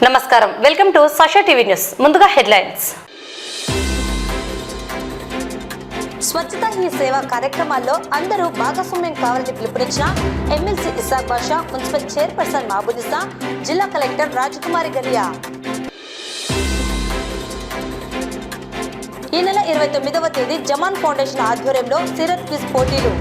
నమస్కారం, welcome to Sasha TV news. ముందుగా headlines. స్వచ్ఛత హీ సేవ కార్యక్రమాల్లో అందరూ భాగస్వామ్యం కావాలని పిలుపునిచ్చిన MLC Ishaq Basha, municipal chairperson మహబూనిసా, జిల్లా కలెక్టర్ రాజకుమారి గలియా. ఈ నెల 29వ తేదీ జమాన్ ఫౌండేషన్ ఆధ్వర్యంలో సీరత్ క్విజ్ పోటీలు.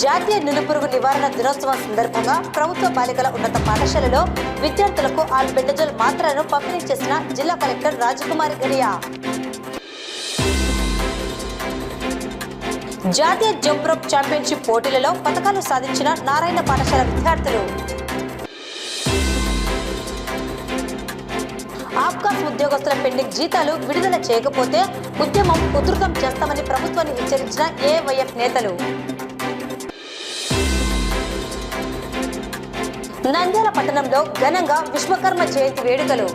జాతీయ నులిపురుగు నివారణ దినోత్సవం సందర్భంగా ప్రభుత్వ బాలికల ఉన్నత పాఠశాలలో విద్యార్థులకు ఆల్బెండజోల్ మాత్రలను పంపిణీ చేసిన జిల్లా కలెక్టర్ రాజకుమారి గలియా. జాతీయ జంప్ రోప్ ఛాంపియన్షిప్ పోటీలలో పతకాలు సాధించిన నారాయణ పాఠశాల విద్యార్థులు. ఆఫ్ఘాన్ ఉద్యోగస్తుల పెండింగ్ జీతాలు విడుదల చేయకపోతే ఉద్యమం ఉధృతం చేస్తామని ప్రభుత్వాన్ని హెచ్చరించిన ఏవైఎఫ్ నేతలు. నంద్యాల పట్టణంలో ఘనంగా విశ్వకర్మ జయంతి వేడుకలు.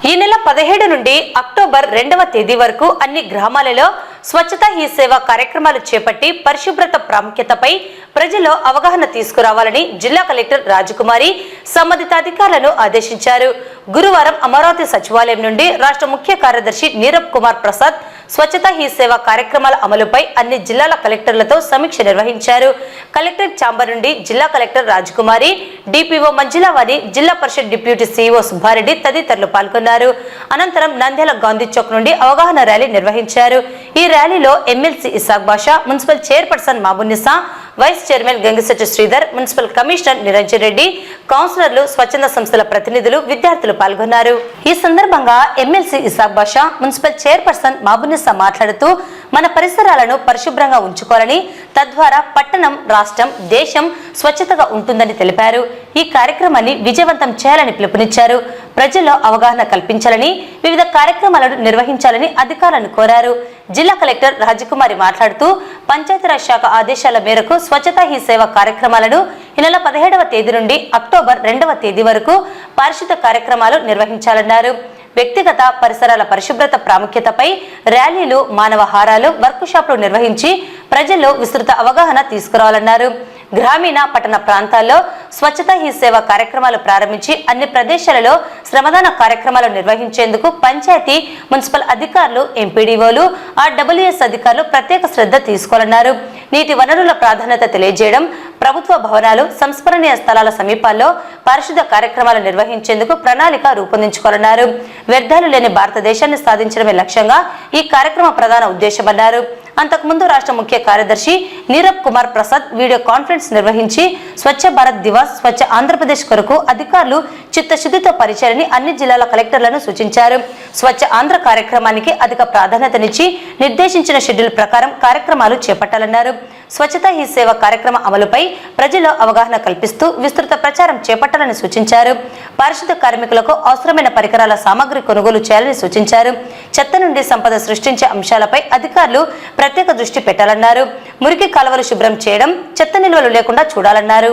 ఈ నెల 17 నుండి అక్టోబర్ 2వ తేదీ వరకు అన్ని గ్రామాలలో స్వచ్ఛత హీ సేవ కార్యక్రమాలు చేపట్టి పరిశుభ్రత ప్రాముఖ్యతపై ప్రజల్లో అవగాహన తీసుకురావాలని జిల్లా కలెక్టర్ రాజకుమారి సంబంధిత అధికారులను ఆదేశించారు. గురువారం అమరావతి సచివాలయం నుండి రాష్ట్ర ముఖ్య కార్యదర్శి నీరబ్ కుమార్ ప్రసాద్ స్వచ్ఛత హీ సేవ కార్యక్రమాల అమలుపై అన్ని జిల్లాల కలెక్టర్లతో సమీక్ష నిర్వహించారు. కలెక్టరేట్ ఛాంబర్ నుండి జిల్లా కలెక్టర్ రాజకుమారి, డిపిఓ మంజులావాణి, జిల్లా పరిషత్ డిప్యూటీ సీఈఓ సుబ్బారెడ్డి తదితరులు పాల్గొన్నారు. అనంతరం నంద్యాల గాంధీ చౌక్ నుండి అవగాహన ర్యాలీ నిర్వహించారు. ఈ ర్యాలీలో MLC Ishaq Basha, municipal chairperson Mahabunnisa, vice chairman Gangisetti Sridhar, municipal commissioner Niranjan Reddy, కౌన్సిలర్లు, స్వచ్ఛంద సంస్థల ప్రతినిధులు, విద్యార్థులు పాల్గొన్నారు. ఈ సందర్భంగా MLC Ishaq Basha, municipal chairperson Mahabunnisa మాట్లాడుతూ మన పరిసరాలను పరిశుభ్రంగా ఉంచుకోవాలని, తద్వారా పట్టణం, రాష్ట్రం, దేశం స్వచ్ఛతగా ఉంటుందని తెలిపారు. ఈ కార్యక్రమాన్ని విజయవంతం చేయాలని పిలుపునిచ్చారు. ప్రజల్లో అవగాహన కల్పించాలని, వివిధ కార్యక్రమాలను నిర్వహించాలని అధికారులను కోరారు. జిల్లా కలెక్టర్ రాజకుమారి మాట్లాడుతూ పంచాయతీరాజ్ శాఖ ఆదేశాల మేరకు స్వచ్ఛతా హీ సేవ కార్యక్రమాలను ఈ నెల 17వ తేదీ నుండి అక్టోబర్ 2వ తేదీ వరకు పారిశుద్ధ కార్యక్రమాలు నిర్వహించాలన్నారు. వ్యక్తిగత పరిసరాల పరిశుభ్రత ప్రాముఖ్యతపై ర్యాలీలు, మానవ హారాలు, వర్క్ షాప్లు నిర్వహించి ప్రజల్లో విస్తృత అవగాహన తీసుకురావాలన్నారు. గ్రామీణ, పట్టణ ప్రాంతాల్లో స్వచ్ఛతా హీ సేవ కార్యక్రమాలు ప్రారంభించి అన్ని ప్రదేశాలలో శ్రమదాన కార్యక్రమాలు నిర్వహించేందుకు పంచాయతీ, మున్సిపల్ అధికారులు, ఎంపీడీఓలు, ఆర్డబ్ల్యూఎస్ అధికారులు ప్రత్యేక శ్రద్ధ తీసుకోవాలన్నారు. నీటి వనరుల ప్రాధాన్యత తెలియజేయడం, ప్రభుత్వ భవనాలు, సంస్మరణీయ స్థలాల సమీపాల్లో పారిశుద్ధ కార్యక్రమాలు నిర్వహించేందుకు ప్రణాళిక రూపొందించుకోవాలన్నారు. వ్యర్థాలు లేని భారతదేశాన్ని సాధించడమే లక్ష్యంగా ఈ కార్యక్రమ ప్రధాన ఉద్దేశమన్నారు. అంతకుముందు రాష్ట్ర ముఖ్య కార్యదర్శి నీరబ్ కుమార్ ప్రసాద్ వీడియో కాన్ఫరెన్స్ నిర్వహించి స్వచ్ఛ భారత్ దివాస్, స్వచ్ఛ ఆంధ్రప్రదేశ్ కొరకు అధికారులు చిత్తశుద్ధితో పనిచేయాలని అన్ని జిల్లాల కలెక్టర్లను సూచించారు. స్వచ్ఛ ఆంధ్ర కార్యక్రమానికి అధిక ప్రాధాన్యతనిచ్చి నిర్దేశించిన షెడ్యూల్ ప్రకారం కార్యక్రమాలు చేపట్టాలన్నారు. స్వచ్ఛతా హీ సేవ కార్యక్రమ అమలుపై ప్రజల్లో అవగాహన కల్పిస్తూ విస్తృత ప్రచారం చేపట్టాలని సూచించారు. పారిశుద్ధ కార్మికులకు అవసరమైన పరికరాల సామగ్రి కొనుగోలు చేయాలని సూచించారు. చెత్త నుండి సంపద సృష్టించే అంశాలపై అధికారులు ప్రత్యేక దృష్టి పెట్టాలన్నారు. మురికి కాలువలు శుభ్రం చేయడం, చెత్త నిల్వలు లేకుండా చూడాలన్నారు.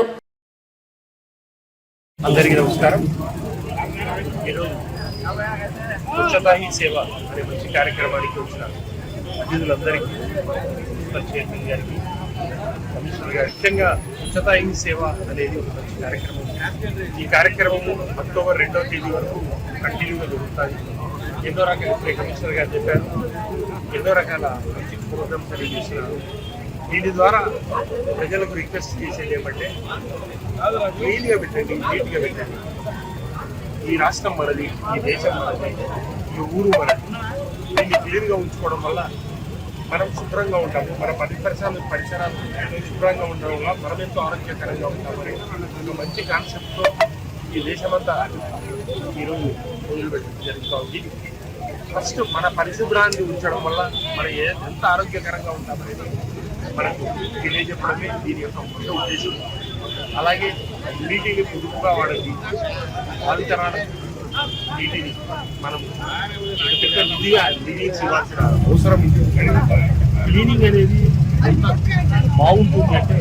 అందరికీ నమస్కారం. స్వచ్ఛతా హీ సేవ అనే మంచి కార్యక్రమానికి వచ్చిన అతిథులందరికీ, చైర్మన్ గారికి, కమిషనర్ గారికి, ముఖ్యంగా స్వచ్ఛతా హీ సేవ అనేది ఒక మంచి కార్యక్రమం. ఈ కార్యక్రమము అక్టోబర్ 2వ తేదీ వరకు కంటిన్యూగా జరుగుతుంది. ఎన్నో రకాల కమిషనర్ గారు చెప్పారు, ఎన్నో రకాల మంచి ప్రోగ్రామ్స్ అనేవి చేస్తున్నారు. దీని ద్వారా ప్రజలకు రిక్వెస్ట్ చేసేది ఏమంటే క్లీన్గా పెట్టండి, నీట్గా పెట్టండి. ఈ రాష్ట్రం మనది, ఈ దేశం మనది, ఈ ఊరు మనది. దీన్ని క్లీన్గా ఉంచుకోవడం వల్ల మనం శుభ్రంగా ఉంటాము. మన పరిసరాలు శుభ్రంగా ఉండడం వల్ల మనం ఎంతో ఆరోగ్యకరంగా ఉంటామని ఒక మంచి కాన్సెప్ట్తో ఈ దేశమంతా ఈరోజు మొదలుపెట్టడం జరుగుతూ ఉంది. ఫస్ట్ మన పరిశుభ్రాన్ని ఉంచడం వల్ల మనం ఎంత ఆరోగ్యకరంగా ఉంటామనేది మనకు తెలియజెప్పడమే దీని యొక్క ముఖ్య ఉద్దేశం. అలాగే నీటిని పొదుపుగా వాడండి, భావితరాలకు నీటిని మనం పెద్ద నిధిగా ఇవ్వాల్సిన అవసరం ఉంది. క్లీనింగ్ అనేది ఎంత బాగుంటుంది అంటే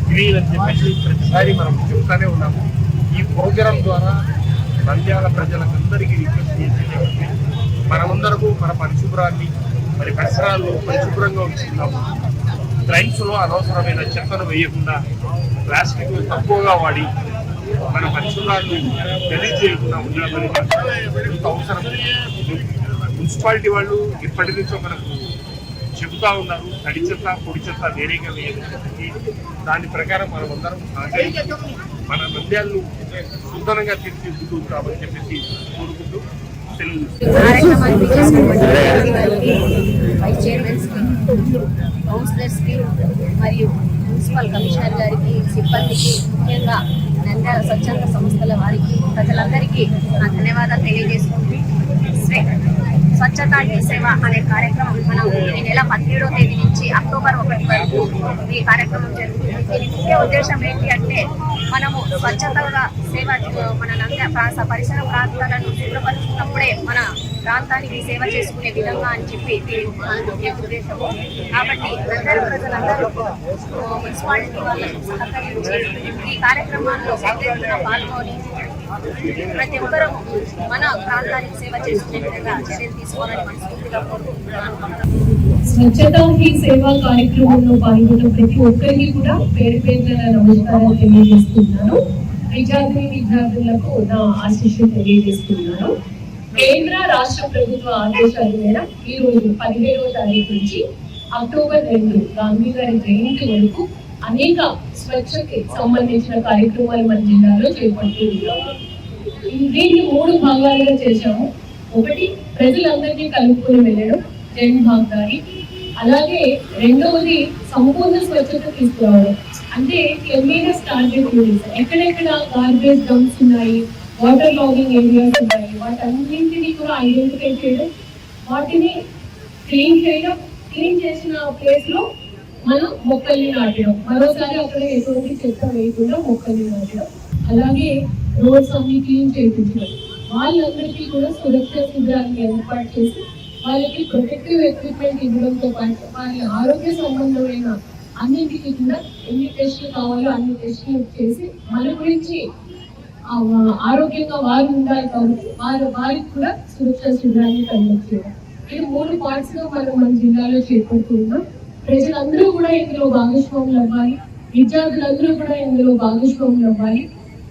క్లీన్ అని చెప్పేసి ప్రతిసారి మనం చెప్తానే ఉన్నాము. ఈ ప్రోగ్రాం ద్వారా నంద్యాల ప్రజలందరికీ రిక్వెస్ట్ చేసేది మనమందరకు మన పరిశుభ్రాన్ని మరి పరిసరాలు పరిశుభ్రంగా ఉంచుతున్నాము. ట్రైన్స్లో అనవసరమైన చెత్తను వేయకుండా ప్లాస్టిక్ తక్కువగా వాడి మన పరిశుభ్రాన్ని తెలియజేయకుండా ఉండాలని అవసరం. మున్సిపాలిటీ వాళ్ళు ఇప్పటి నుంచో మనకు చెబుతా ఉన్నారు, తడి చెత్త పొడి చెత్త వేరేగా వేయాలని. దాని ప్రకారం మనం అందరం మన నంద్యాలను సుందరంగా తీర్చిదిద్దుకుంటామని చెప్పేసి కోరుకుంటూ వైస్ చైర్మన్స్ కి, కౌన్సిలర్స్ కి మరియు మున్సిపల్ కమిషనర్ గారికి, సిబ్బందికి, ముఖ్యంగా నంద్యాల స్వచ్ఛంద సంస్థల వారికి, ప్రజలందరికీ నా ధన్యవాదాలు తెలియజేసుకుంటూ స్వచ్ఛతా హీ సేవ అనే కార్యక్రమం మనం ఈ నెల 17వ తేదీ నుంచి అక్టోబర్ 1 వరకు ఈ కార్యక్రమం జరుగుతుంది. దీని ముఖ్య ఉద్దేశం ఏంటి అంటే మనము స్వచ్ఛతగా సేవ మన పరిసర ప్రాంతాలను శుభ్రపరుచుకున్నప్పుడే మన ప్రాంతానికి సేవ చేసుకునే విధంగా అని చెప్పి దీని ముఖ్య ఉద్దేశము. కాబట్టి ప్రజలందరూ మున్సిపాలిటీ వాళ్ళకు సహకరించి ఈ కార్యక్రమాల్లో పెద్దగా పాల్గొని ప్రతి ఒక్కరూ మన ప్రాంతానికి సేవ చేసుకునే విధంగా చర్యలు తీసుకోవాలని మనస్ఫూర్తిగా కోరుకుంటున్నాను. స్వచ్ఛతా హీ సేవా కార్యక్రమంలో పాల్గొన్న ప్రతి ఒక్కరికి కూడా పేరు పేరున నమస్కారాలు తెలియజేస్తున్నాను. విద్యార్థులకు నా ఆశీస్సులు తెలియజేస్తున్నాను. కేంద్ర రాష్ట్ర ప్రభుత్వ ఆదేశాల మేర ఈ రోజు 17వ తారీఖు నుంచి అక్టోబర్ 2 గాంధీ గారి జయంతి వరకు అనేక స్వచ్ఛకి సంబంధించిన కార్యక్రమాలు మన జిల్లాలో చేపడుతున్నాము. దీన్ని 3 భాగాలుగా చేశాము. ఒకటి, ప్రజలందరినీ కలుపుకొని వెళ్ళడం, జన్ భాగదారి. అలాగే రెండవది సంపూర్ణ స్వచ్ఛత తీసుకురావడం, అంటే క్లీనెస్ టార్గెట్ యూనిట్స్. ఎక్కడెక్కడ గార్బేజ్ డంప్స్ ఉన్నాయి, వాటర్ లాగింగ్ ఏరియాస్ ఉన్నాయి, వాటన్నింటినీ కూడా ఐడెంటిఫై చేయడం, వాటిని క్లీన్ చేయడం, క్లీన్ చేసిన ప్లేస్ లో మనం మొక్కల్ని నాటడం, మరోసారి అక్కడ ఎటువంటి చెత్త వేయకుండా మొక్కల్ని నాటడం. అలాగే రోడ్స్ అన్ని క్లీన్ చేయించడం, వాళ్ళందరికీ కూడా సురక్ష శిబిరాన్ని ఏర్పాటు చేసి వాళ్ళకి ప్రొటెక్టివ్ ఎక్విప్మెంట్ ఇవ్వడంతో పాటు వాళ్ళ ఆరోగ్య సంబంధమైన అన్నింటికి కూడా ఎన్ని టెస్టులు కావాలో అన్ని టెస్టులు చేసి మన గురించి ఆరోగ్యంగా వారు ఉండాలి కాబట్టి వారికి కూడా సురక్ష శిబిరాన్ని కండక్ట్ చేయడం. ఇది 3 పార్ట్స్ గా మనం మన జిల్లాలో చేపడుతున్నాం. ప్రజలందరూ కూడా ఇందులో భాగస్వాములు అవ్వాలి, విద్యార్థులందరూ కూడా ఇందులో భాగస్వాములు అవ్వాలి.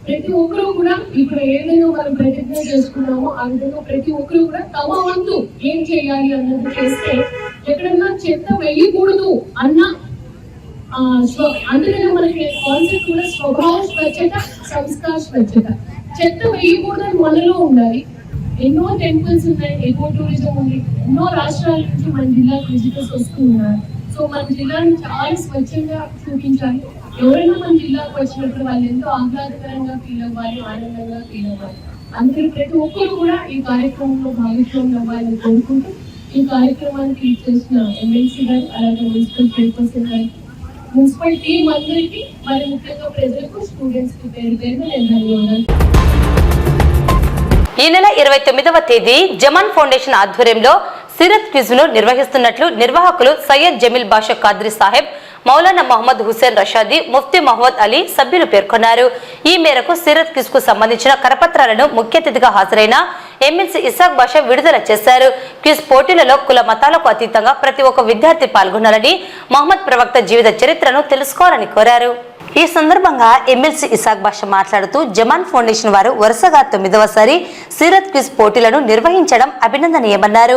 ప్రతి ఒక్కరూ కూడా ఇక్కడ ఏదైనా మనం ప్రతిజ్ఞ చేసుకున్నామో ఆ విధంగా ప్రతి ఒక్కరూ కూడా తమ వంతు ఏం చేయాలి అన్నది చేస్తే ఎక్కడన్నా చెత్త వేయకూడదు అన్న అందుకనే మనకి కాన్సెప్ట్ కూడా స్వభావ స్వచ్ఛత, సంస్కార స్వచ్ఛత. చెత్త వేయకూడదని మనలో ఉండాలి. ఎన్నో టెంపుల్స్ ఉన్నాయి, ఎకో టూరిజం ఉంది, ఎన్నో రాష్ట్రాల నుంచి మన జిల్లాకు విజిటర్స్ వస్తూ ఉన్నారు. సో మన జిల్లాని చాలా స్వచ్ఛంగా చూపించాలి. ఎవరైనా మన జిల్లాకు వచ్చినప్పుడు వాళ్ళు ఎంతో ఆహ్లాదకరంగా ఫీల్ అవ్వాలి, ఆనందంగా ఫీల్ అవ్వాలి. అందుకని ప్రతి ఒక్కరు కూడా ఈ కార్యక్రమంలో భాగస్వామ్యం అవ్వాలని కోరుకుంటూ ఈ కార్యక్రమానికి చేసిన ఎమ్మెల్సీ గారు, అలాగే మున్సిపల్ చైర్పర్సన్ గారికి, మున్సిపల్ టీం అందరికీ, మరి ముఖ్యంగా ప్రజలకు, స్టూడెంట్స్ కి పేరు పేరున నేను ధన్యవాదాలు. ఈ నెల 29వ తేదీ జమాన్ ఫౌండేషన్ ఆధ్వర్యంలో సీరత్ క్విజ్ ను నిర్వహిస్తున్నట్లు నిర్వాహకులు సయ్యద్ జమీల్ బాషా ఖాద్రీ సాహెబ్, మౌలానా మొహమ్మద్ హుసేన్ రషాదీ, ముఫ్తీ మహమ్మద్ అలీ సభ్యులు పేర్కొన్నారు. ఈ మేరకు సీరత్ క్విజ్ కు సంబంధించిన కరపత్రాలను ముఖ్య అతిథిగా హాజరైన ఎమ్మెల్సీ ఇసాక్ బాషా విడుదల చేశారు. క్విజ్ పోటీలలో కుల మతాలకు అతీతంగా ప్రతి ఒక్క విద్యార్థి పాల్గొనాలని, మహమ్మద్ ప్రవక్త జీవిత చరిత్రను తెలుసుకోవాలని కోరారు. ఈ సందర్భంగా ఎమ్మెల్సీ ఇసాక్ బాషా మాట్లాడుతూ జమాన్ ఫౌండేషన్ వారు వరుసగా 9వసారి సీరత్ క్విజ్ పోటీలను నిర్వహించడం అభినందనీయమన్నారు.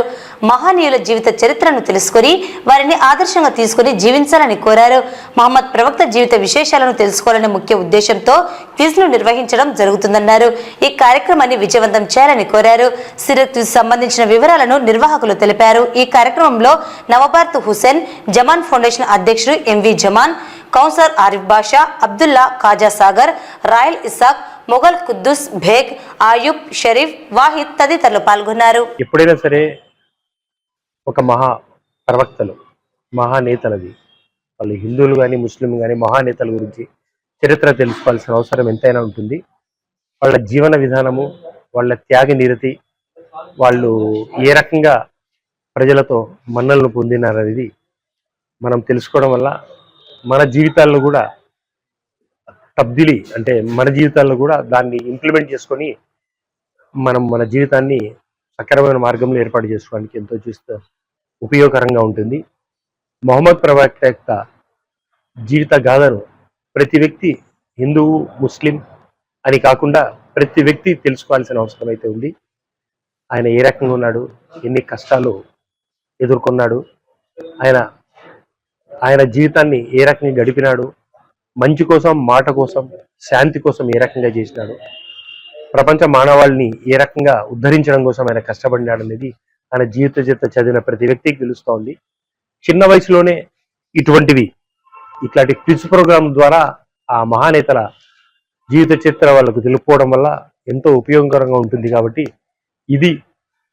మహానీయుల జీవిత చరిత్రను తెలుసుకుని వారిని ఆదర్శంగా తీసుకుని జీవించాలని కోరారు. మహమ్మద్ ప్రవక్త జీవిత విశేషాలను తెలుసుకోవాలనే ముఖ్య ఉద్దేశంతో క్విజ్ ను నిర్వహించడం జరుగుతుందన్నారు. ఈ కార్యక్రమాన్ని విజయవంతం చేయాలని కోరారు. సీరత్ క్విజ్ సంబంధించిన వివరాలను నిర్వాహకులు తెలిపారు. ఈ కార్యక్రమంలో నవభారత్ హుసేన్, జమాన్ ఫౌండేషన్ అధ్యక్షుడు ఎంవి జమాన్, కౌన్సిలర్ ఆరిఫ్ బాషా, అబ్దుల్లా, ఖాజా సాగర్, రాయల్ ఇసాక్, మొఘల్ కుద్దూస్ బేగ్, ఆయుబ్, షరీఫ్, వాహిద్ తదితరులు పాల్గొన్నారు. ఎప్పుడైనా సరే ఒక మహా ప్రవక్తలు, మహానేతలది, వాళ్ళు హిందువులు కానీ ముస్లిం కానీ మహానేతల గురించి చరిత్ర తెలుసుకోవాల్సిన అవసరం ఎంతైనా ఉంటుంది. వాళ్ళ జీవన విధానము, వాళ్ళ త్యాగ నిరతి, వాళ్ళు ఏ రకంగా ప్రజలతో మన్నలను పొందినారనేది మనం తెలుసుకోవడం వల్ల మన జీవితాల్లో కూడా తబ్దిలి, అంటే మన జీవితాల్లో కూడా దాన్ని ఇంప్లిమెంట్ చేసుకొని మనం మన జీవితాన్ని సక్రమమైన మార్గంలో ఏర్పాటు చేసుకోవడానికి ఎంతో ఉపయోగకరంగా ఉంటుంది. మొహమ్మద్ ప్రవక్త యొక్క జీవిత గాథను ప్రతి వ్యక్తి హిందువు ముస్లిం అని కాకుండా ప్రతి వ్యక్తి తెలుసుకోవాల్సిన అవసరం అయితే ఉంది. ఆయన ఏ రకంగా ఉన్నాడు, ఎన్ని కష్టాలు ఎదుర్కొన్నాడు, ఆయన జీవితాన్ని ఏ రకంగా గడిపినాడు, మంచి కోసం మాట కోసం శాంతి కోసం ఏ రకంగా చేసినాడు, ప్రపంచ మానవాళిని ఏ రకంగా ఉద్ధరించడం కోసం ఆయన కష్టపడినాడు అనేది ఆయన జీవిత చరిత్ర చదివిన ప్రతి వ్యక్తికి తెలుస్తూ ఉంది. చిన్న వయసులోనే ఇట్లాంటి క్విజ్ ప్రోగ్రాం ద్వారా ఆ మహానేతల జీవిత చరిత్ర వాళ్ళకు తెలుపుకోవడం వల్ల ఎంతో ఉపయోగకరంగా ఉంటుంది. కాబట్టి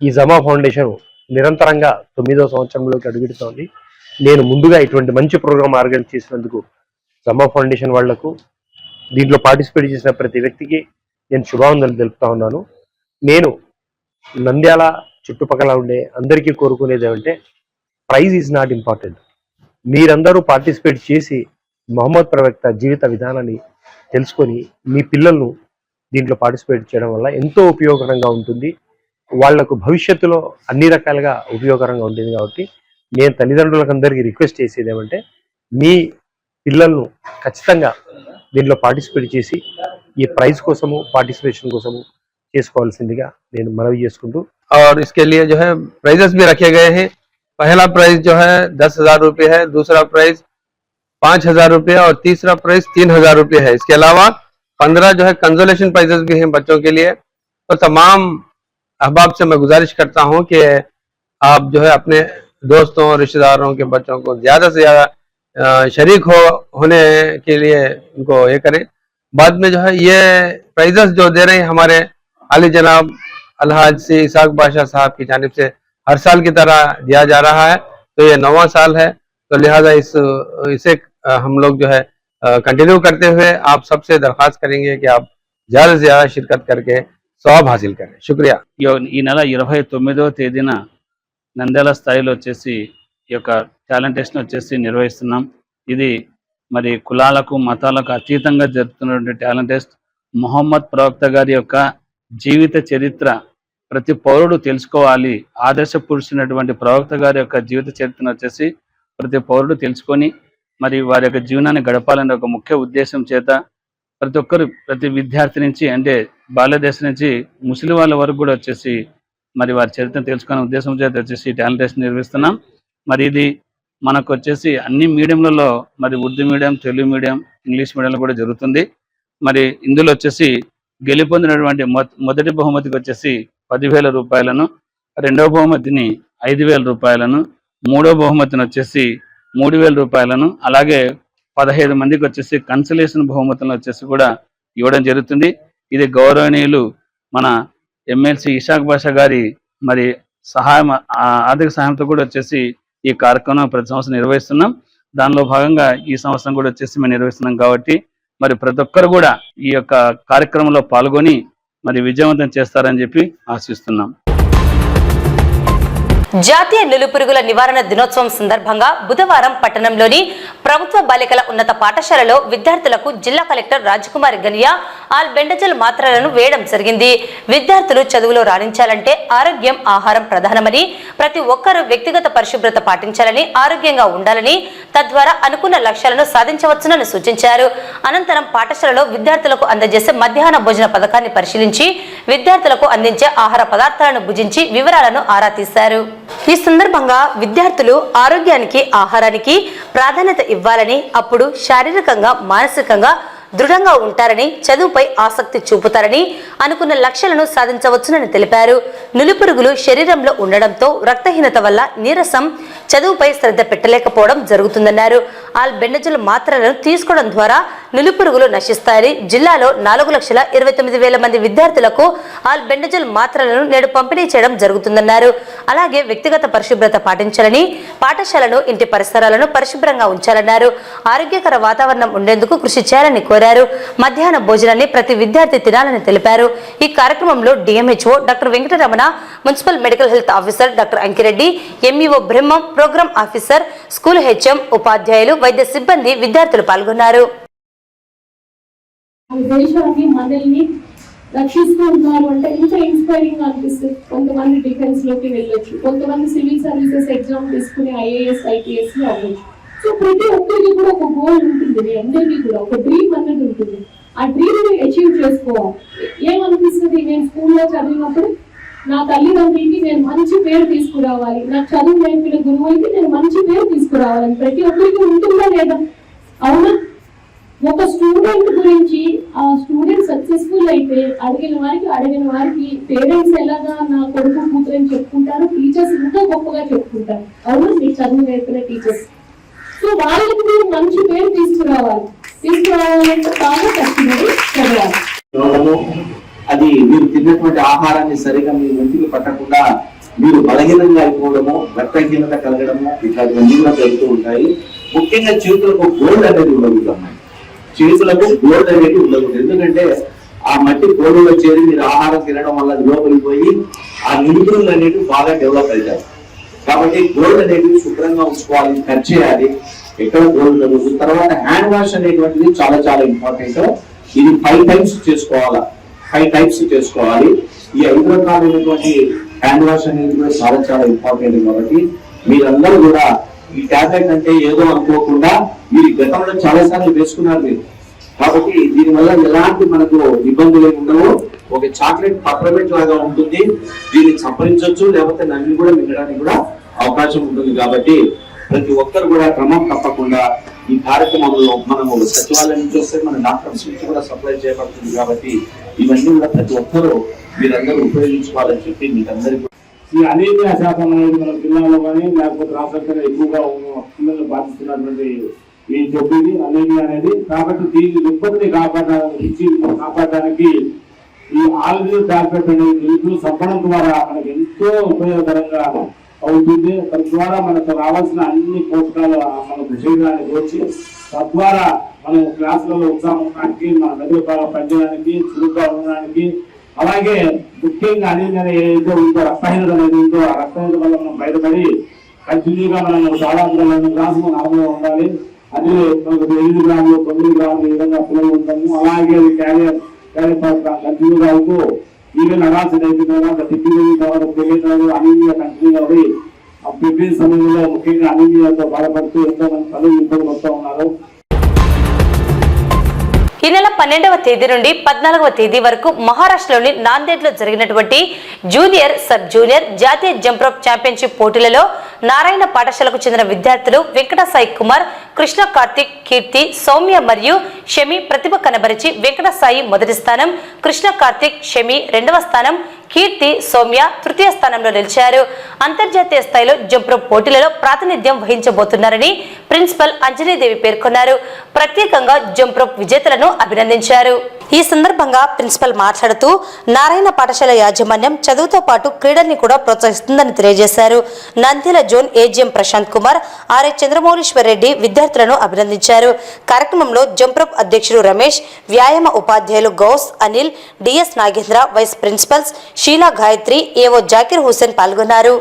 ఈ జమా ఫౌండేషన్ నిరంతరంగా 9వ సంవత్సరంలోకి అడుగుతోంది. నేను ముందుగా ఇటువంటి మంచి ప్రోగ్రాం ఆర్గనైజ్ చేసినందుకు జమా ఫౌండేషన్ వాళ్లకు, దీంట్లో పార్టిసిపేట్ చేసిన ప్రతి వ్యక్తికి నేను శుభావందనలు తెలుపుతా ఉన్నాను. నేను నంద్యాల చుట్టుపక్కల ఉండే అందరికీ కోరుకునేది ఏమంటే, ప్రైజ్ ఈజ్ నాట్ ఇంపార్టెంట్. మీరందరూ పార్టిసిపేట్ చేసి మొహమ్మద్ ప్రవక్త జీవిత విధానాన్ని తెలుసుకొని మీ పిల్లలను దీంట్లో పార్టిసిపేట్ చేయడం వల్ల ఎంతో ఉపయోగకరంగా ఉంటుంది. వాళ్లకు భవిష్యత్తులో అన్ని రకాలుగా ఉపయోగకరంగా ఉంటుంది. కాబట్టి నేను తల్లిదండ్రులకు అందరికీ రిక్వెస్ట్ చేసేది ఏమంటే, మీ పిల్లలను ఖచ్చితంగా దీంట్లో పార్టిసిపేట్ చేసి ఈ ప్రైజ్ కోసము పార్టిసిपेशन కోసము చేసుకోవాల్సిందిగా నేను మనవి చేసుకుంటూ, और इसके लिए जो है प्राइजेस भी रखे गए हैं। पहला प्राइज जो है 10,000 रुपये है, दूसरा प्राइज 5,000 रुपये और तीसरा प्राइज 3,000 रुपये है। इसके अलावा 15 जो है कंसोलेशन प्राइजेस भी हैं बच्चों के लिए। तो तमाम अहबाब से मैं गुजारिश करता हूं कि आप जो है अपने दोस्तों रिश्तेदारों के बच्चों को ज्यादा से ज्यादा शरीक होने के लिए उनको ये करें। बाद में जो है ये प्राइजेस जो दे रहे हैं हमारे आली जनाब अलहाज से इसाक बादशाह साहब की जानिब से हर साल की तरह दिया जा रहा है। तो ये 9वां साल है, तो लिहाजा इसे हम लोग जो है कंटिन्यू करते हुए आप सबसे दरख्वास्त करेंगे कि आप ज्यादा से ज्यादा शिरकत करके सवाब हासिल करें। शुक्रिया। ఈ నెల 29వ తేదీన నంద్యాల స్థాయిలో వచ్చేసి ఈ యొక్క టాలెంట్ టెస్ట్ వచ్చేసి నిర్వహిస్తున్నాం. ఇది మరి కులాలకు మతాలకు అతీతంగా జరుగుతున్నటువంటి టాలెంట్ టెస్ట్. మొహమ్మద్ ప్రవక్త గారి యొక్క జీవిత చరిత్ర ప్రతి పౌరుడు తెలుసుకోవాలి. ఆదర్శ పురుషునటువంటి ప్రవక్త గారి యొక్క జీవిత చరిత్రను వచ్చేసి ప్రతి పౌరుడు తెలుసుకొని మరి వారి యొక్క జీవనాన్ని గడపాలనే ఒక ముఖ్య ఉద్దేశం చేత ప్రతి ఒక్కరు, ప్రతి విద్యార్థి నుంచి అంటే బాల్యదశ నుంచి ముసలి వాళ్ళ వరకు కూడా వచ్చేసి మరి వారి చరిత్రను తెలుసుకునే ఉద్దేశం చేత వచ్చేసి టాలెంట్ టెస్ట్ నిర్వహిస్తున్నాం. మరి ఇది మనకు వచ్చేసి అన్ని మీడియంలలో మరి Urdu medium, Telugu medium, English మీడియంలో కూడా జరుగుతుంది. మరి ఇందులో వచ్చేసి గెలుపొందినటువంటి మొదటి బహుమతికి వచ్చేసి 10,000 రూపాయలను, రెండవ బహుమతిని 5,000 రూపాయలను, మూడవ బహుమతిని వచ్చేసి 3,000 రూపాయలను, అలాగే 15 మందికి వచ్చేసి కన్సలేషన్ బహుమతులను వచ్చేసి కూడా ఇవ్వడం జరుగుతుంది. ఇది గౌరవనీయులు మన ఎమ్మెల్సీ ఇషాక్ బాషా గారి మరి ఆర్థిక సహాయంతో కూడా వచ్చేసి ఈ కార్యక్రమం ప్రతి సంవత్సరం నిర్వహిస్తున్నాం. దానిలో భాగంగా ఈ సంవత్సరం కూడా వచ్చేసి మేము నిర్వహిస్తున్నాం. కాబట్టి మరి ప్రతి ఒక్కరు కూడా ఈ యొక్క కార్యక్రమంలో పాల్గొని మరి విజయవంతం చేస్తారని చెప్పి ఆశిస్తున్నాం. జాతీయ నులిపురుగుల నివారణ దినోత్సవం సందర్భంగా బుధవారం పట్టణంలోని ప్రభుత్వ బాలికల ఉన్నత పాఠశాలలో విద్యార్థులకు జిల్లా కలెక్టర్ రాజకుమారి గనియా ఆల్బెండజోల్ మాత్రలను వేయడం జరిగింది. విద్యార్థులు చదువులో రాణించాలంటే ఆరోగ్యం, ఆహారం ప్రధానమని, ప్రతి ఒక్కరూ వ్యక్తిగత పరిశుభ్రత పాటించాలని, ఆరోగ్యంగా ఉండాలని, తద్వారా అనుకున్న లక్ష్యాలను సాధించవచ్చునని సూచించారు. అనంతరం పాఠశాలలో విద్యార్థులకు అందజేసే మధ్యాహ్న భోజన పథకాన్ని పరిశీలించి విద్యార్థులకు అందించే ఆహార పదార్థాలను భుజించి వివరాలను ఆరా తీశారు. ఈ సందర్భంగా విద్యార్థులు ఆరోగ్యానికి, ఆహారానికి ప్రాధాన్యత ఇవ్వాలని, అప్పుడు శారీరకంగా, మానసికంగా దృఢంగా ఉంటారని, చదువుపై ఆసక్తి చూపుతారని, అనుకున్న లక్ష్యాలను సాధించవచ్చునని తెలిపారు. నులిపురుగులు శరీరంలో ఉండడంతో రక్తహీనత వల్ల నీరసం, చదువుపై శ్రద్ధ పెట్టలేకపోవడం జరుగుతుందన్నారు. ఆల్బెండజోల్ మాత్రలను తీసుకోవడం ద్వారా నులిపురుగులు నశిస్తాయని, జిల్లాలో 4,29,000 మంది విద్యార్థులకు ఆల్బెండజోల్ మాత్రలను నేడు పంపిణీ చేయడం జరుగుతుందన్నారు. అలాగే వ్యక్తిగత పరిశుభ్రత పాటించాలని, పాఠశాలను, ఇంటి పరిసరాలను పరిశుభ్రంగా ఉంచాలన్నారు. ఆరోగ్యకర వాతావరణం ఉండేందుకు కృషి చేయాలని కోరారు. మధ్యాహ్న భోజనాన్ని ప్రతి విద్యార్థి తినాలని తెలిపారు. ఈ కార్యక్రమంలో DMHO doctor Venkataramana, municipal medical health officer doctor Ankireddy, MEO Brahmam, programme officer, school HM, ఉపాధ్యాయులు, వైద్య సిబ్బంది, విద్యార్థులు పాల్గొన్నారు. దేశాన్ని, మనల్ని రక్షిస్తూ ఉన్నారు అంటే ఇంకా ఇన్స్పైరింగ్ అనిపిస్తుంది. కొంతమంది డిఫెన్స్ లోకి వెళ్ళొచ్చు, కొంతమంది సివిల్ సర్వీసెస్ ఎగ్జామ్ తీసుకుని ఐఏఎస్ ఐపీఎస్ లో అవ్వచ్చు. సో ప్రతి ఒక్కరికి కూడా ఒక గోల్ ఉంటుంది, మీ అందరికీ కూడా ఒక డ్రీమ్ అన్నది ఉంటుంది. ఆ డ్రీమ్ ని అచీవ్ చేసుకోవాలి. ఏమనిపిస్తుంది, నేను స్కూల్లో చదివినప్పుడు నా తల్లిదండ్రులకి నేను మంచి పేరు తీసుకురావాలి, నాకు చదువు నేర్పిన గురువులకి నేను మంచి పేరు తీసుకురావాలని ప్రతి ఒక్కరికి ఉంటుందా లేదా? అవునా? ఒక స్టూడెంట్ గురించి ఆ స్టూడెంట్ సక్సెస్ఫుల్ అయితే అడిగిన వారికి పేరెంట్స్ ఎలాగా నా కొడుకు కూతురు అని చెప్పుకుంటారు, టీచర్స్ ఇంకా గొప్పగా చెప్పుకుంటారు. అవునా? మీకు చదువు నేర్పిన టీచర్స్. సో వాళ్ళకి మీరు మంచి పేరు తీసుకురావాలంటే బాగా కష్టపడి చదవాలి. అది మీరు తిన్నటువంటి ఆహారాన్ని సరిగా మీ ఒంటికి పట్టకుండా మీరు బలహీనంగా అయిపోవడము, రక్తహీనత కలగడము ఇట్లాంటివన్నీ కూడా జరుగుతూ ఉంటాయి. ముఖ్యంగా చేతులకు గోల్డ్ అనేది ఉండకూడదు. చేతులకు గోల్డ్ అనేది ఉండకూడదు. ఎందుకంటే ఆ మట్టి గోల్డ్లో చేరి మీరు ఆహారం తినడం వల్ల లోపలికి పోయి ఆ నిలుపులు అనేవి బాగా డెవలప్ అవుతాయి. కాబట్టి గోల్డ్ అనేది శుభ్రంగా ఉంచుకోవాలి, కట్ చేయాలి ఎక్కడ గోల్డ్ ఉండకూడదు. తర్వాత హ్యాండ్ వాష్ అనేటువంటిది చాలా చాలా ఇంపార్టెంట్. ఇది 5 టైమ్స్ చేసుకోవాలి. 5 టైప్స్ చేసుకోవాలి. ఈ 5 రకాలైనటువంటి హ్యాండ్ వాష్ అనేది కూడా చాలా చాలా ఇంపార్టెంట్. కాబట్టి మీరందరూ కూడా ఈ టాబ్లెట్ అంటే ఏదో అనుకోకుండా మీరు గతంలో చాలా సార్లు వేసుకున్నారు మీరు. కాబట్టి దీనివల్ల ఎలాంటి మనకు ఇబ్బందులు ఏమి ఉండవు. ఒక చాక్లెట్ పప్రమెంట్ లాగా ఉంటుంది, దీన్ని సంపరించవచ్చు, లేకపోతే నన్ను కూడా మింగడానికి కూడా అవకాశం ఉంటుంది. కాబట్టి ప్రతి ఒక్కరు కూడా క్రమం తప్పకుండా ఈ కార్యక్రమంలో మనము సచివాలయం నుంచి వస్తే మన డాక్టర్స్ నుంచి కూడా సప్లై చేయబడుతుంది. కాబట్టి ఇవన్నీ కూడా ప్రతి ఒక్కరూ మీరందరూ ఉపయోగించుకోవాలని చెప్పి మీకు అందరికీ. ఈ అనీమియా శాతం అనేది మన జిల్లాలో కానీ లేకపోతే రాష్ట్రంలో ఎక్కువగా పిల్లలు బాధిస్తున్నటువంటి ఈ జబ్బు అనీమియా అనేది. కాబట్టి దీని ఉత్పత్తిని కాపాడడానికి ఈ ఆల్గిల్ టాబ్లెట్ అనేది నిధులు సంపడం ద్వారా మనకు ఎంతో ఉపయోగకరంగా అవుతుంది. తద్వారా మనకు రావాల్సిన అన్ని పోషకాలు మనకు శరీరానికి వచ్చి తద్వారా మనం క్లాసులలో ఉత్సాహం ఉండడానికి, మన మెదడు బాగా పనిచేయడానికి, చురుగ్గా ఉండడానికి, అలాగే ముఖ్యంగా అనీమియా ఏదైతే ఉందో రక్తహీనత అనేది ఉందో ఆ రక్తహీనత వల్ల మనం బయటపడి కంటిన్యూగా మనం దాదాపు 2 గ్రాములు నార్మల్గా ఉండాలి. అది మనకు 8 గ్రాములు 9 గ్రాములు ఈ విధంగా పిల్లలు ఉంటాము. అలాగే క్యారియర్ కంటిన్యూగా అవుతూ ఈవెన్ అడాల్సిన అయిపోయిన తెలియదు అనీమియా కంటిన్యూగా అవి ఆ ప్రిపేర్ సమయంలో ముఖ్యంగా అనీమియాతో బాధపడుతూ ఎంతో మంది తల్లి ఇబ్బంది పడుతూ ఉన్నారు. ఈ నెల 12వ తేదీ నుండి 14వ తేదీ వరకు మహారాష్ట్రలోని నాందేడ్లో జరిగినటువంటి జూనియర్, సబ్ జూనియర్ జాతీయ జంప్ రోప్ ఛాంపియన్షిప్ పోటీలలో నారాయణ పాఠశాలకు చెందిన విద్యార్థులు వెంకట సాయి కుమార్, కృష్ణ కార్తిక్, కీర్తి, సౌమ్య మరియు షమి ప్రతిభ కనబరిచి వెంకట సాయి మొదటి స్థానం, కృష్ణ కార్తిక్, షమి 2వ స్థానం, కీర్తి, సౌమ్య తృతీయ స్థానంలో నిలిచారు. అంతర్జాతీయ స్థాయిలో జంప్ రోప్ పోటీలలో ప్రాతినిధ్యం వహించబోతున్నారని ప్రిన్సిపల్ అంజనీదేవి పేర్కొన్నారు. ప్రత్యేకంగా జంప్ రోప్ విజేతలను అభినందించారు. ఈ సందర్భంగా ప్రిన్సిపల్ మాట్లాడుతూ నారాయణ పాఠశాల యాజమాన్యం చదువుతో పాటు క్రీడల్ని కూడా ప్రోత్సహిస్తుందని తెలియజేశారు. Nandyal zone AGM Prashant Kumar, RA Chandramouleeswar Reddy విద్యార్థులను అభినందించారు. కార్యక్రమంలో జంప్ రోప్ అధ్యక్షుడు రమేష్, వ్యాయామ ఉపాధ్యాయులు Ghouse, Anil, DS Nagendra, vice principals Sheela Gayatri, AO Zakir Hussain పాల్గొన్నారు.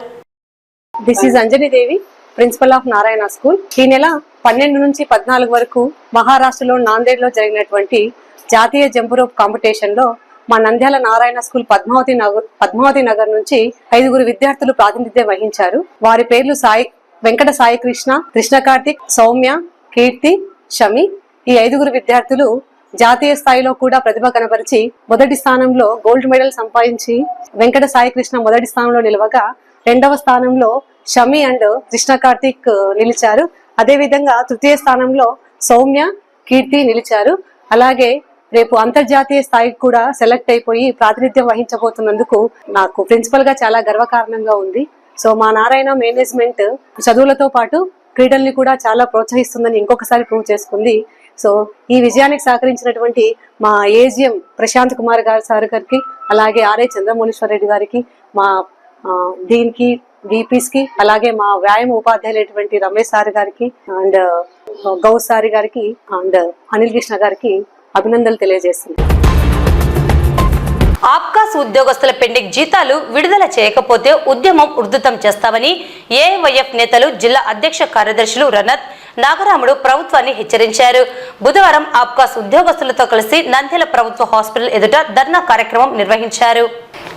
This is Anjanidevi, principal of Narayana school. ఈ నెల 12 నుంచి 14 వరకు మహారాష్ట్రలో నాందేడ్లో జరిగినటువంటి జాతీయ జంప్ రోప్ కాంపిటీషన్ లో మా నంద్యాల నారాయణ స్కూల్ పద్మావతి నగర్ నుంచి 5 విద్యార్థులు ప్రాతినిధ్యం వహించారు. వారి పేర్లు వెంకట సాయి కృష్ణ, కృష్ణ కార్తిక్, సౌమ్య, కీర్తి, షమి. ఈ 5 విద్యార్థులు జాతీయ స్థాయిలో కూడా ప్రతిభ కనబరిచి మొదటి స్థానంలో గోల్డ్ మెడల్ సంపాదించి వెంకట సాయి కృష్ణ మొదటి స్థానంలో నిలవగా 2వ స్థానంలో షమి అండ్ కృష్ణ కార్తిక్ నిలిచారు. అదే విధంగా తృతీయ స్థానంలో సౌమ్య, కీర్తి నిలిచారు. అలాగే రేపు అంతర్జాతీయ స్థాయికి కూడా సెలెక్ట్ అయిపోయి ప్రాతినిధ్యం వహించబోతున్నందుకు నాకు ప్రిన్సిపల్ గా చాలా గర్వకారణంగా ఉంది. సో మా నారాయణ మేనేజ్మెంట్ చదువులతో పాటు క్రీడల్ని కూడా చాలా ప్రోత్సహిస్తుందని ఇంకొకసారి ప్రూవ్ చేసుకుంది. సో ఈ విజయానికి సహకరించినటువంటి మా ఏజిఎం ప్రశాంత్ కుమార్ సార్ గారికి, అలాగే ఆర్ఏ చంద్రమౌళీశ్వర్ రెడ్డి గారికి, మా దీనికి డిపిస్ కి, అలాగే మా వ్యాయామ ఉపాధ్యాయులైనటువంటి రమేష్ సార్ గారికి అండ్ గౌస్ సార్ గారికి అండ్ అనిల్ కృష్ణ గారికి అభినందనలు తెలియజేస్తుంది. ఆప్కాస్ ఉద్యోగస్తుల పెండింగ్ జీతాలు విడుదల చేయకపోతే ఉద్యమం ఉధృతం చేస్తామని ఏఐవైఎఫ్ నేతలు, జిల్లా అధ్యక్ష కార్యదర్శులు రనత్, నాగరాముడు ప్రభుత్వాన్ని హెచ్చరించారు. బుధవారం ఆప్కాస్ ఉద్యోగస్తులతో కలిసి నంద్యాల ప్రభుత్వ హాస్పిటల్ ఎదుట ధర్నా కార్యక్రమం నిర్వహించారు.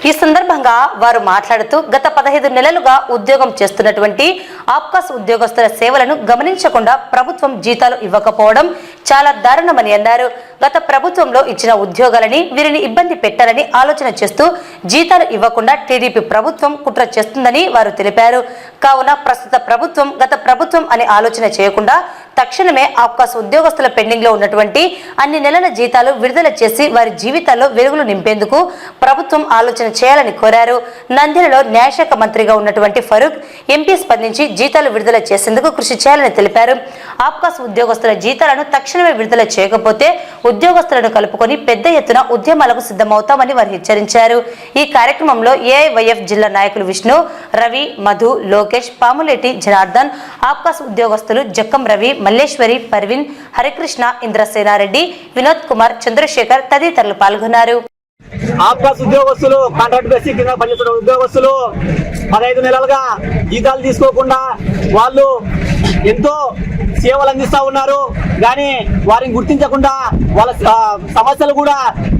ఈ సందర్భంగా వారు మాట్లాడుతూ గత 15 నెలలుగా ఉద్యోగం చేస్తున్నటువంటి ఆప్కాస్ ఉద్యోగస్తుల సేవలను గమనించకుండా ప్రభుత్వం జీతాలు ఇవ్వకపోవడం చాలా దారుణమని అన్నారు. గత ప్రభుత్వంలో ఇచ్చిన ఉద్యోగాలని వీరిని ఇబ్బంది పెట్టాలని ఆలోచన చేస్తూ జీతాలు ఇవ్వకుండా టీడీపీ ప్రభుత్వం కుట్ర చేస్తుందని వారు తెలిపారు. కావున ప్రస్తుత ప్రభుత్వం గత ప్రభుత్వం అనే ఆలోచన చేయకుండా తక్షణమే ఆప్కాస్ ఉద్యోగస్తుల పెండింగ్ లో ఉన్నటువంటి అన్ని నెలల జీతాలు విడుదల చేసి వారి జీవితాల్లో వెలుగులు నింపేందుకు ప్రభుత్వం ఆలోచన చేయాలని కోరారు. నంద్యాలలో న్యాయశాఖ మంత్రిగా ఉన్నటువంటి ఫరూక్ ఎంపీ స్పందించి జీతాలు విడుదల చేసేందుకు కృషి చేయాలని తెలిపారు. ఆప్కాస్ ఉద్యోగస్తుల జీతాలను తక్షణమే విడుదల చేయకపోతే ఉద్యోగస్తులను కలుపుకొని పెద్ద ఎత్తున ఉద్యమాలకు సిద్ధమవుతామని వారు హెచ్చరించారు. ఈ కార్యక్రమంలో ఏఐవైఎఫ్ జిల్లా నాయకులు విష్ణు, రవి, మధు, లోకేష్, పాములేటి జనార్దన్, ఆప్కాస్ ఉద్యోగస్తులు జక్కం రవి, మల్లేశ్వరి, పర్వీన్, హరికృష్ణ, ఇంద్రసేనారెడ్డి, వినోద్ కుమార్, చంద్రశేఖర్ తదితరులు పాల్గొన్నారు. ఆప్కాస్ ఉద్యోగస్తులు, కాంట్రాక్ట్ బేసిక్ కింద పనిచేస్తున్న ఉద్యోగస్తులు 15 నెలలుగా జీతాలు తీసుకోకుండా వాళ్ళు ఎంతో సేవలు అందిస్తా ఉన్నారు. కానీ వారిని గుర్తించకుండా వాళ్ళ సమస్యలు కూడా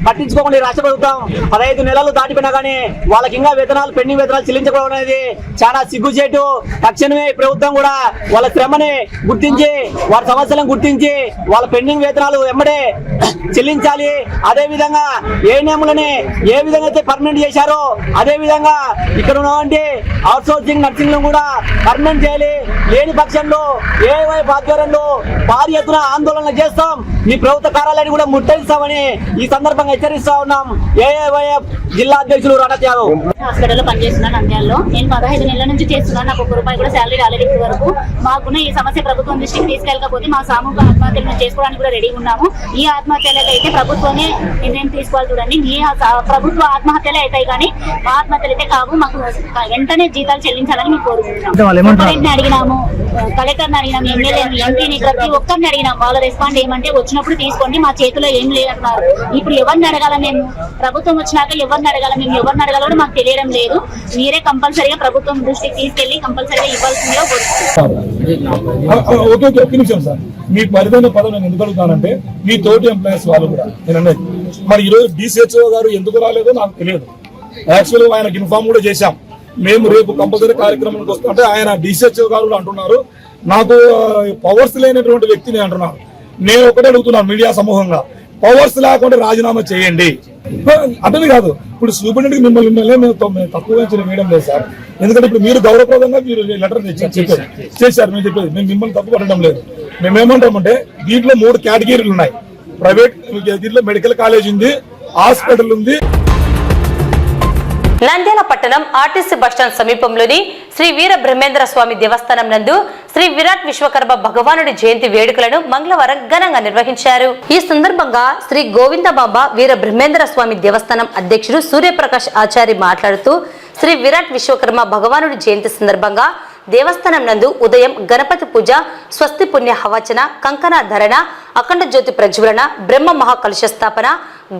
పట్టించుకోకుండా రాష్ట్ర ప్రభుత్వం 15 నెలలు దాటిపోయినా కానీ వాళ్ళకి ఇంకా పెండింగ్ వేతనాలు చెల్లించడం అనేది చాలా సిగ్గుచేటు. తక్షణమే ప్రభుత్వం కూడా వాళ్ళ శ్రమని గుర్తించి వారి సమస్యలను గుర్తించి వాళ్ళ పెండింగ్ వేతనాలు వెంబడే చెల్లించాలి. అదే విధంగా ఏఎన్ఎంలని ఏ విధంగా అయితే పర్మనెంట్ చేశారో అదే విధంగా ఇక్కడ ఉన్నటువంటి అవుట్ సోర్సింగ్ నర్సింగ్ కూడా పర్మనెంట్ చేయాలి. లేని పక్షంలో ఏఐవైఎఫ్ ఆధ్వర్యంలో భారీ ఎత్తున ఆందోళన చేస్తాం. మీ ప్రభుత్వ కార్యాలయాన్ని కూడా ముట్టడిస్తామని ఈ సందర్భంగా హెచ్చరిస్తా ఉన్నాం. ఏఐవైఎఫ్ జిల్లా అధ్యక్షులు రణత్ యాదవ్. హాస్పిటల్లో పనిచేస్తున్నాను నంద్యాలలో. నేను 15 నెలల నుంచి చేస్తున్నాను. నాకు 1 రూపాయి కూడా శాలరీ రాలేదు ఇప్పటి వరకు. మాకున్న ఈ సమస్య ప్రభుత్వం దృష్టికి తీసుకెళ్ళకపోతే మా సామూహిక ఆత్మహత్యలను చేసుకోవడానికి కూడా రెడీగా ఉన్నాము. ఈ ఆత్మహత్యలకు అయితే ప్రభుత్వమే నిర్ణయం తీసుకోవాలి. చూడండి, మీ ప్రభుత్వ ఆత్మహత్యలే అవుతాయి కానీ మా ఆత్మహత్యలు అయితే కావు. మాకు వెంటనే జీతాలు చెల్లించాలని మేము కోరుకుంటున్నాము. అడిగినాము, కలెక్టర్ని అడిగినాము, ఎమ్మెల్యేని, ఎంపీని, ప్రతి ఒక్కరిని అడిగినాం. వాళ్ళ రెస్పాండ్ ఏమంటే వచ్చినప్పుడు తీసుకోండి, మా చేతిలో ఏం లేదంటున్నారు. ఇప్పుడు ఎవరిని అడగాల మేము? ప్రభుత్వం వచ్చినాక ఎవరిని అడగాల? మేము ఎవరిని అడగాలో కూడా మాకు తెలియడం లేదు. మీరే కంపల్సరీగా ప్రభుత్వం దృష్టికి తీసుకెళ్లి కంపల్సరీగా ఇవ్వాల్సిందిగా కోరుకుంటున్నాం. మీ పరిధిన పదవి నేను ఎందుకు అడుగుతానంటే మీ తోటి ఎంప్లాయీస్ వాళ్ళు కూడా నేను అనేది మరి ఈరోజు డిసిహెచ్ఓ గారు ఎందుకు రాలేదో నాకు తెలియదు. యాక్చువల్గా ఆయనకు ఇన్ఫార్మ్ కూడా చేశాం. మేము రేపు కంపల్సరీ కార్యక్రమానికి వస్తుంటే ఆయన డిసిహెచ్ఓ గారు అంటున్నారు నాకు పవర్స్ లేనటువంటి వ్యక్తిని అంటున్నారు. నేను ఒకటే అడుగుతున్నాను మీడియా సమూహంగా, పవర్స్ లేకుండా రాజీనామా చేయండి అంటే కాదు. ఇప్పుడు సూపరింటెండెంట్ మిమ్మల్ని మేము తక్కువ వేయడం లేదు సార్. ఎందుకంటే ఇప్పుడు మీరు గౌరవప్రదంగా మీరు లెటర్ చేశారు. మేము చెప్పేది మేము మిమ్మల్ని తప్పు పట్టడం లేదు. మేమేమంటామంటే దీంట్లో 3 కేటగిరీలు ఉన్నాయి. ప్రైవేట్, దీంట్లో మెడికల్ కాలేజ్ ఉంది, హాస్పిటల్ ఉంది. నంద్యాల పట్టణం ఆర్టీసీ బస్టాండ్ సమీపంలోని శ్రీ వీర బ్రహ్మేంద్ర స్వామి దేవస్థానం నందు శ్రీ విరాట్ విశ్వకర్మ భగవానుడి జయంతి వేడుకలను మంగళవారం ఘనంగా నిర్వహించారు. ఈ సందర్భంగా శ్రీ గోవిందబాబా వీర బ్రహ్మేంద్ర స్వామి దేవస్థానం అధ్యక్షుడు సూర్యప్రకాష్ ఆచారి మాట్లాడుతూ శ్రీ విరాట్ విశ్వకర్మ భగవానుడి జయంతి సందర్భంగా దేవస్థానం నందు ఉదయం గణపతి పూజ, స్వస్తి పుణ్య హవచన, కంకణ ధరణ, అఖండ జ్యోతి ప్రజ్వలన, బ్రహ్మ మహాకలశ స్థాపన,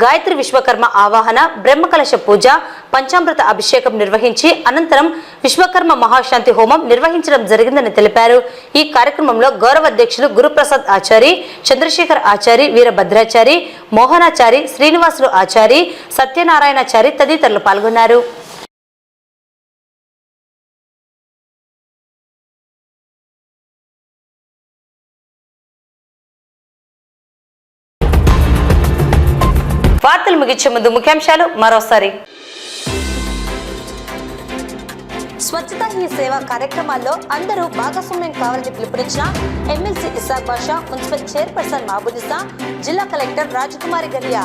గాయత్రి విశ్వకర్మ ఆవాహన, బ్రహ్మ కలశ పూజ, పంచామృత అభిషేకం నిర్వహించి అనంతరం విశ్వకర్మ మహాశాంతి హోమం నిర్వహించడం జరిగిందని తెలిపారు. ఈ కార్యక్రమంలో గౌరవ అధ్యక్షులు గురుప్రసాద్ ఆచారి, చంద్రశేఖర్ ఆచారి, వీరభద్రాచారి, మోహనాచారి, శ్రీనివాసులు ఆచారి, సత్యనారాయణాచారి తదితరులు పాల్గొన్నారు. వార్తలు ముగించే ముందు ముఖ్యాంశాలు మరోసారి. స్వచ్ఛతా హీ సేవ కార్యక్రమాల్లో అందరూ భాగస్వామ్యం కావాలని పిలుపునిచ్చిన MLC Ishaq Basha, municipal chairperson మహబూనిసా, జిల్లా కలెక్టర్ రాజకుమారి గలియా.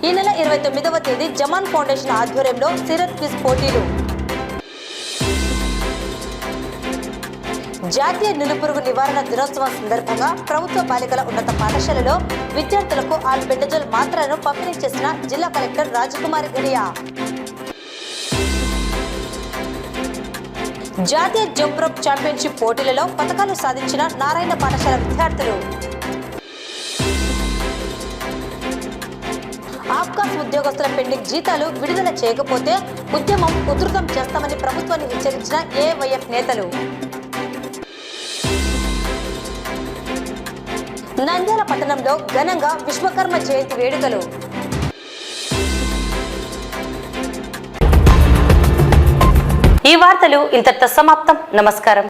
ఈ నెల 29వ తేదీ జమాన్ ఫౌండేషన్ ఆధ్వర్యంలో సిరత్ క్విజ్ పోటీలు. జాతీయ నులిపురుగు నివారణ దినోత్సవం సందర్భంగా ప్రభుత్వ బాలికల ఉన్నత పాఠశాలలో విద్యార్థులకు ఆల్బెండజోల్ మాత్రలను పంపిణీ చేసిన జిల్లా కలెక్టర్ రాజకుమారి గడియా. జాతీయ జంప్ రోప్ ఛాంపియన్షిప్ పోటీలలో పతకాలు సాధించిన నారాయణ పాఠశాల విద్యార్థులు. ఆప్కాస్ ఉద్యోగస్తుల పెండింగ్ జీతాలు విడుదల చేయకపోతే ఉద్యమం ఉధృతం చేస్తామని ప్రభుత్వాన్ని హెచ్చరించిన ఏఐవైఎఫ్ నేతలు. నంద్యాల పట్టణంలో ఘనంగా విశ్వకర్మ జయంతి వేడుకలు. ఈ వార్తలు ఇంతటితో సమాప్తం. నమస్కారం.